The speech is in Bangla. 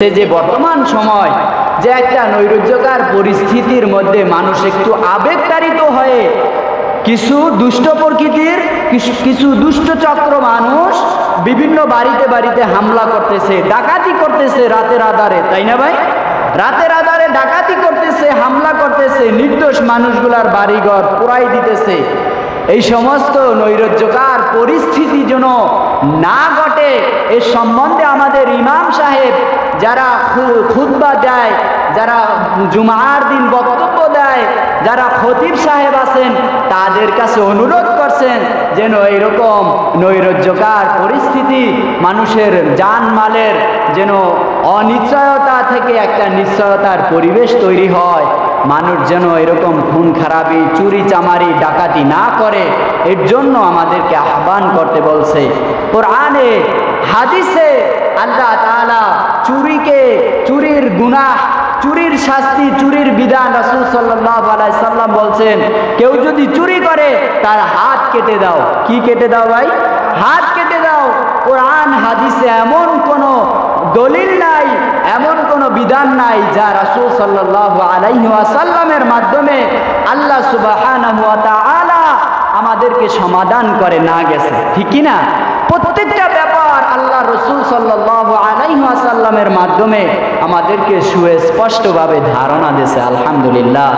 যে বর্তমান সময় যে একটা নৈরাজ্যকার পরিস্থিতির মধ্যে মানুষ একটু আবেগতাড়িত হয়ে কিছু দুষ্ট প্রকৃতির কিছু দুষ্ট চক্র মানুষ বিভিন্ন বাড়িতে বাড়িতে হামলা করতেছে, ডাকাতি করতেছে রাতের আধারে, তাই না ভাই? রাতের আধারে ডাকাতি করতেছে, হামলা করতেছে, নির্দোষ মানুষগুলার বাড়িঘর পোড়াই দিতেছে। এই সমস্ত নৈরাজ্যকার পরিস্থিতি যেন না ঘটে এ সম্বন্ধে আমাদের ইমাম সাহেব যারা খুতবা দেয়, যারা জুমার দিন বক্তব্য দেয়, যারা খতিব সাহেব আছেন তাদের কাছে অনুরোধ করছেন যেন এইরকম নৈরাজ্যকার পরিস্থিতি মানুষের জানমালের যেন অনিশ্চয়তা থেকে একটা নিশ্চয়তার পরিবেশ তৈরি হয়, মানুষ যেন এরকম খুন খারাপি চুরি চামারি ডাকাতি না করে, এর জন্য আমাদেরকে আহ্বান করতে বলছে। কোরআনে হাদিসে আল্লাহ তাআলা চুরির গুনাহ, চুরির শাস্তি, চুরির বিধান রাসূল সাল্লাল্লাহু আলাইহি সাল্লাম বলছেন কেউ যদি চুরি করে তার হাত কেটে দাও। কি কেটে দাও ভাই? হাত কেটে দাও। কোরআন হাদিসে এমন কোনো দলিল নাই, এমন কোনো বিধান নাই যা রাসূল সাল্লাল্লাহু আলাইহি ওয়াসাল্লামের মাধ্যমে আল্লাহ সুবহানাহু ওয়া তাআলা আমাদেরকে সমাধান করে না গেছে, ঠিক কি না? প্রত্যেকটা ব্যাপার আল্লাহ রাসূল সাল্লাল্লাহু আলাইহি ওয়াসাল্লামের মাধ্যমে আমাদেরকে সুস্পষ্টভাবে ধারণা দিয়েছে। আলহামদুলিল্লাহ।